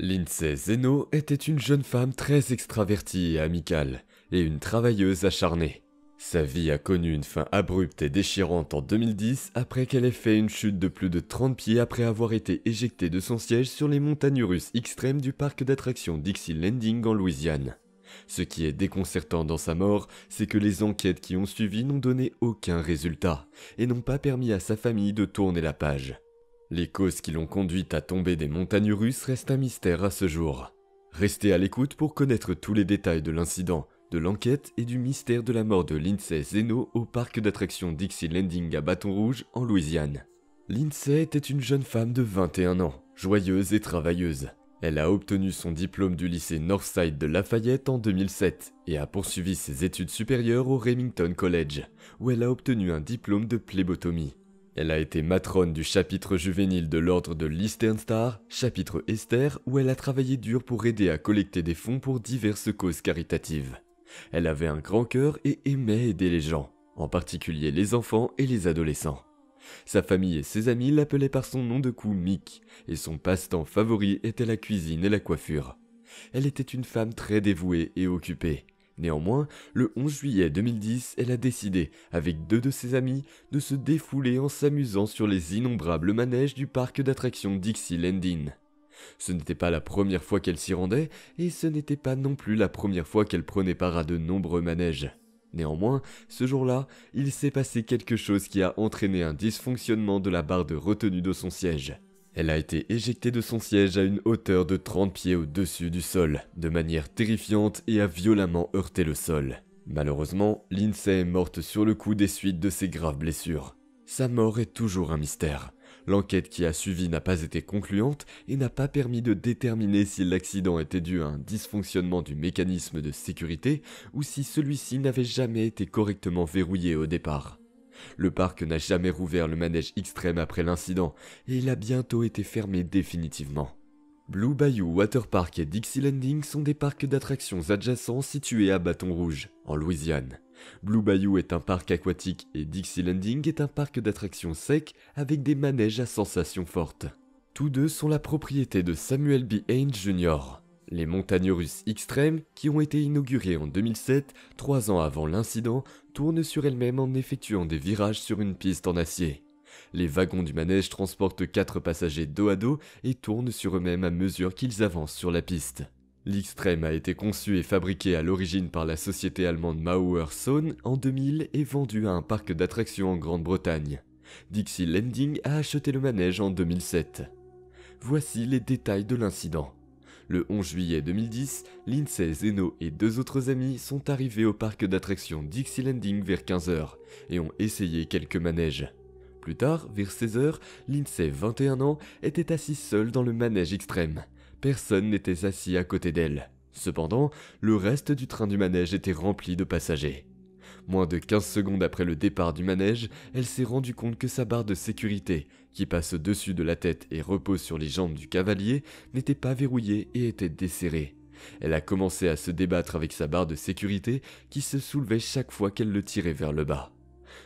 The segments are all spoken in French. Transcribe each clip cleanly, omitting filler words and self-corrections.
Lindsay Zeno était une jeune femme très extravertie et amicale, et une travailleuse acharnée. Sa vie a connu une fin abrupte et déchirante en 2010 après qu'elle ait fait une chute de plus de 30 pieds après avoir été éjectée de son siège sur les montagnes russes extrêmes du parc d'attractions Dixie Landing en Louisiane. Ce qui est déconcertant dans sa mort, c'est que les enquêtes qui ont suivi n'ont donné aucun résultat, et n'ont pas permis à sa famille de tourner la page. Les causes qui l'ont conduite à tomber des montagnes russes restent un mystère à ce jour. Restez à l'écoute pour connaître tous les détails de l'incident, de l'enquête et du mystère de la mort de Lindsay Zeno au parc d'attractions Dixie Landing à Baton Rouge, en Louisiane. Lindsay était une jeune femme de 21 ans, joyeuse et travailleuse. Elle a obtenu son diplôme du lycée Northside de Lafayette en 2007 et a poursuivi ses études supérieures au Remington College, où elle a obtenu un diplôme de phlebotomie. Elle a été matrone du chapitre juvénile de l'ordre de l'Eastern Star, chapitre Esther, où elle a travaillé dur pour aider à collecter des fonds pour diverses causes caritatives. Elle avait un grand cœur et aimait aider les gens, en particulier les enfants et les adolescents. Sa famille et ses amis l'appelaient par son nom de cou Mick, et son passe-temps favori était la cuisine et la coiffure. Elle était une femme très dévouée et occupée. Néanmoins, le 11 juillet 2010, elle a décidé, avec deux de ses amis, de se défouler en s'amusant sur les innombrables manèges du parc d'attractions Dixie Landing. Ce n'était pas la première fois qu'elle s'y rendait, et ce n'était pas non plus la première fois qu'elle prenait part à de nombreux manèges. Néanmoins, ce jour-là, il s'est passé quelque chose qui a entraîné un dysfonctionnement de la barre de retenue de son siège. Elle a été éjectée de son siège à une hauteur de 30 pieds au-dessus du sol, de manière terrifiante et a violemment heurté le sol. Malheureusement, Lindsay est morte sur le coup des suites de ses graves blessures. Sa mort est toujours un mystère. L'enquête qui a suivi n'a pas été concluante et n'a pas permis de déterminer si l'accident était dû à un dysfonctionnement du mécanisme de sécurité ou si celui-ci n'avait jamais été correctement verrouillé au départ. Le parc n'a jamais rouvert le manège extrême après l'incident et il a bientôt été fermé définitivement. Blue Bayou Water Park et Dixie Landing sont des parcs d'attractions adjacents situés à Baton Rouge, en Louisiane. Blue Bayou est un parc aquatique et Dixie Landing est un parc d'attractions sec avec des manèges à sensations fortes. Tous deux sont la propriété de Samuel B. Haynes Jr. Les montagnes russes extrêmes, qui ont été inaugurées en 2007, 3 ans avant l'incident, tournent sur elles-mêmes en effectuant des virages sur une piste en acier. Les wagons du manège transportent 4 passagers dos à dos et tournent sur eux-mêmes à mesure qu'ils avancent sur la piste. L'Extreme a été conçu et fabriqué à l'origine par la société allemande Mauer Sohn en 2000 et vendu à un parc d'attractions en Grande-Bretagne. Dixie Landing a acheté le manège en 2007. Voici les détails de l'incident. Le 11 juillet 2010, Lindsay Zeno et 2 autres amis sont arrivés au parc d'attractions Dixie Landing vers 15h et ont essayé quelques manèges. Plus tard, vers 16h, Lindsay, 21 ans, était assise seule dans le manège extrême. Personne n'était assis à côté d'elle. Cependant, le reste du train du manège était rempli de passagers. Moins de 15 secondes après le départ du manège, elle s'est rendue compte que sa barre de sécurité, qui passe au-dessus de la tête et repose sur les jambes du cavalier, n'était pas verrouillée et était desserrée. Elle a commencé à se débattre avec sa barre de sécurité qui se soulevait chaque fois qu'elle le tirait vers le bas.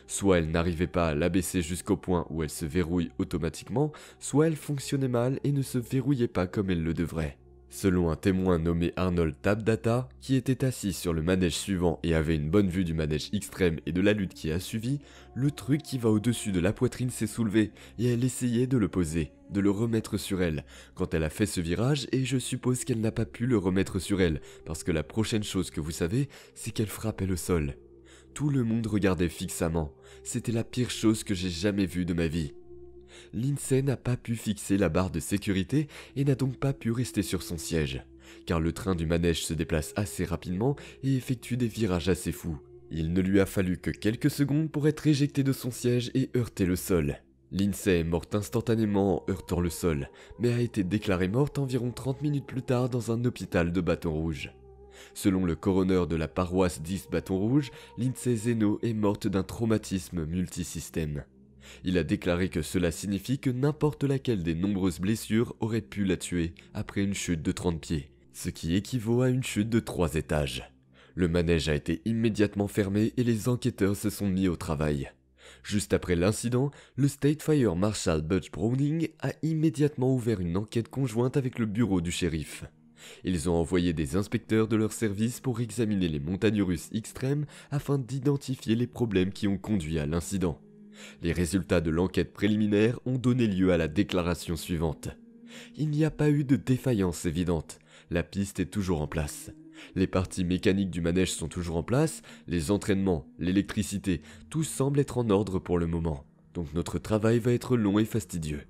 Soit elle n'arrivait pas à l'abaisser jusqu'au point où elle se verrouille automatiquement, soit elle fonctionnait mal et ne se verrouillait pas comme elle le devrait. Selon un témoin nommé Arnold Tabdata, qui était assis sur le manège suivant et avait une bonne vue du manège extrême et de la lutte qui a suivi, le truc qui va au-dessus de la poitrine s'est soulevé et elle essayait de le poser, de le remettre sur elle, quand elle a fait ce virage et je suppose qu'elle n'a pas pu le remettre sur elle, parce que la prochaine chose que vous savez, c'est qu'elle frappait le sol. Tout le monde regardait fixement, c'était la pire chose que j'ai jamais vue de ma vie. Lindsay n'a pas pu fixer la barre de sécurité et n'a donc pas pu rester sur son siège, car le train du manège se déplace assez rapidement et effectue des virages assez fous. Il ne lui a fallu que quelques secondes pour être éjectée de son siège et heurter le sol. Lindsay est morte instantanément en heurtant le sol, mais a été déclarée morte environ 30 minutes plus tard dans un hôpital de Baton Rouge. Selon le coroner de la paroisse d'East Baton Rouge, Lindsay Zeno est morte d'un traumatisme multisystème. Il a déclaré que cela signifie que n'importe laquelle des nombreuses blessures aurait pu la tuer après une chute de 30 pieds, ce qui équivaut à une chute de 3 étages. Le manège a été immédiatement fermé et les enquêteurs se sont mis au travail. Juste après l'incident, le State Fire Marshal Butch Browning a immédiatement ouvert une enquête conjointe avec le bureau du shérif. Ils ont envoyé des inspecteurs de leur service pour examiner les montagnes russes extrêmes afin d'identifier les problèmes qui ont conduit à l'incident. Les résultats de l'enquête préliminaire ont donné lieu à la déclaration suivante. Il n'y a pas eu de défaillance évidente, la piste est toujours en place. Les parties mécaniques du manège sont toujours en place, les entraînements, l'électricité, tout semble être en ordre pour le moment. Donc notre travail va être long et fastidieux.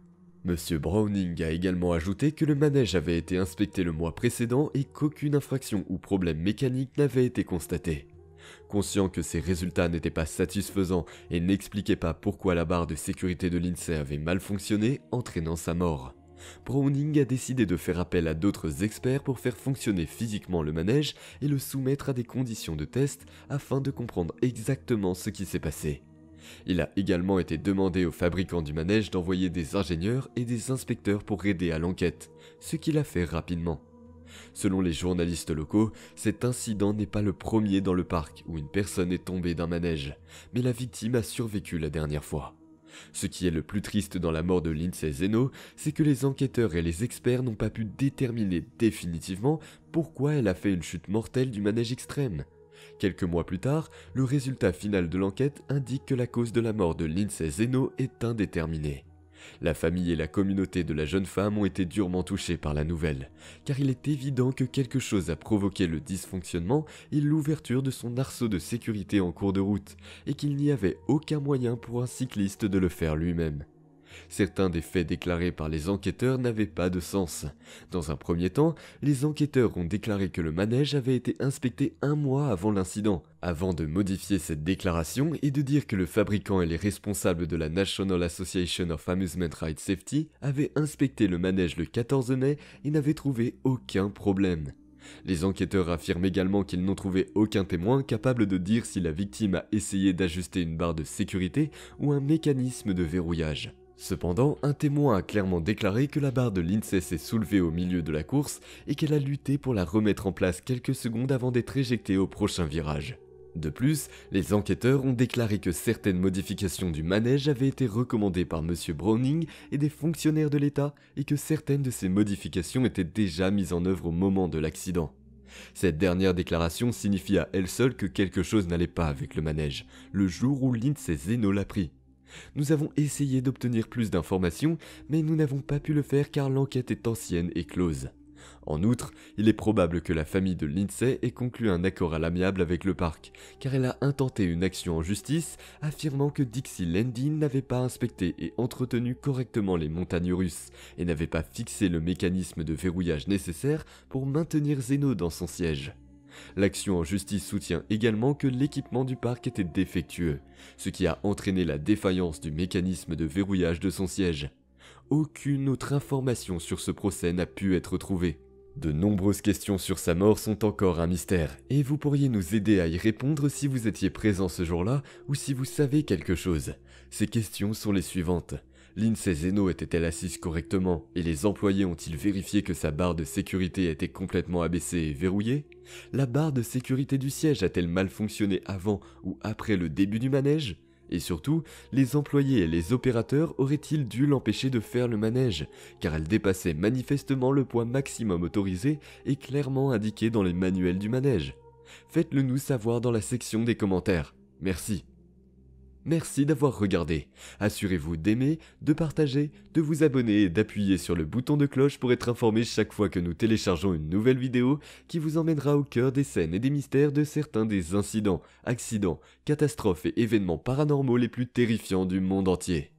Monsieur Browning a également ajouté que le manège avait été inspecté le mois précédent et qu'aucune infraction ou problème mécanique n'avait été constaté. Conscient que ces résultats n'étaient pas satisfaisants et n'expliquaient pas pourquoi la barre de sécurité de l'INSEE avait mal fonctionné, entraînant sa mort. Browning a décidé de faire appel à d'autres experts pour faire fonctionner physiquement le manège et le soumettre à des conditions de test afin de comprendre exactement ce qui s'est passé. Il a également été demandé au fabricant du manège d'envoyer des ingénieurs et des inspecteurs pour aider à l'enquête, ce qu'il a fait rapidement. Selon les journalistes locaux, cet incident n'est pas le premier dans le parc où une personne est tombée d'un manège, mais la victime a survécu la dernière fois. Ce qui est le plus triste dans la mort de Lindsay Zeno, c'est que les enquêteurs et les experts n'ont pas pu déterminer définitivement pourquoi elle a fait une chute mortelle du manège extrême. Quelques mois plus tard, le résultat final de l'enquête indique que la cause de la mort de Lindsay Zeno est indéterminée. La famille et la communauté de la jeune femme ont été durement touchées par la nouvelle, car il est évident que quelque chose a provoqué le dysfonctionnement et l'ouverture de son arceau de sécurité en cours de route, et qu'il n'y avait aucun moyen pour un cycliste de le faire lui-même. Certains des faits déclarés par les enquêteurs n'avaient pas de sens. Dans un premier temps, les enquêteurs ont déclaré que le manège avait été inspecté un mois avant l'incident, avant de modifier cette déclaration et de dire que le fabricant et les responsables de la National Association of Amusement Ride Safety avaient inspecté le manège le 14 mai et n'avaient trouvé aucun problème. Les enquêteurs affirment également qu'ils n'ont trouvé aucun témoin capable de dire si la victime a essayé d'ajuster une barre de sécurité ou un mécanisme de verrouillage. Cependant, un témoin a clairement déclaré que la barre de Lindsay s'est soulevée au milieu de la course et qu'elle a lutté pour la remettre en place quelques secondes avant d'être éjectée au prochain virage. De plus, les enquêteurs ont déclaré que certaines modifications du manège avaient été recommandées par M. Browning et des fonctionnaires de l'État et que certaines de ces modifications étaient déjà mises en œuvre au moment de l'accident. Cette dernière déclaration signifie à elle seule que quelque chose n'allait pas avec le manège, le jour où Lindsay Zeno l'a pris. Nous avons essayé d'obtenir plus d'informations, mais nous n'avons pas pu le faire car l'enquête est ancienne et close. En outre, il est probable que la famille de Lindsay ait conclu un accord à l'amiable avec le parc, car elle a intenté une action en justice, affirmant que Dixie Landing n'avait pas inspecté et entretenu correctement les montagnes russes, et n'avait pas fixé le mécanisme de verrouillage nécessaire pour maintenir Zeno dans son siège. L'action en justice soutient également que l'équipement du parc était défectueux, ce qui a entraîné la défaillance du mécanisme de verrouillage de son siège. Aucune autre information sur ce procès n'a pu être trouvée. De nombreuses questions sur sa mort sont encore un mystère, et vous pourriez nous aider à y répondre si vous étiez présent ce jour-là ou si vous savez quelque chose. Ces questions sont les suivantes. Lindsay Zeno était-elle assise correctement et les employés ont-ils vérifié que sa barre de sécurité était complètement abaissée et verrouillée? La barre de sécurité du siège a-t-elle mal fonctionné avant ou après le début du manège? Et surtout, les employés et les opérateurs auraient-ils dû l'empêcher de faire le manège, car elle dépassait manifestement le poids maximum autorisé et clairement indiqué dans les manuels du manège? Faites-le nous savoir dans la section des commentaires. Merci. Merci d'avoir regardé. Assurez-vous d'aimer, de partager, de vous abonner et d'appuyer sur le bouton de cloche pour être informé chaque fois que nous téléchargeons une nouvelle vidéo qui vous emmènera au cœur des scènes et des mystères de certains des incidents, accidents, catastrophes et événements paranormaux les plus terrifiants du monde entier.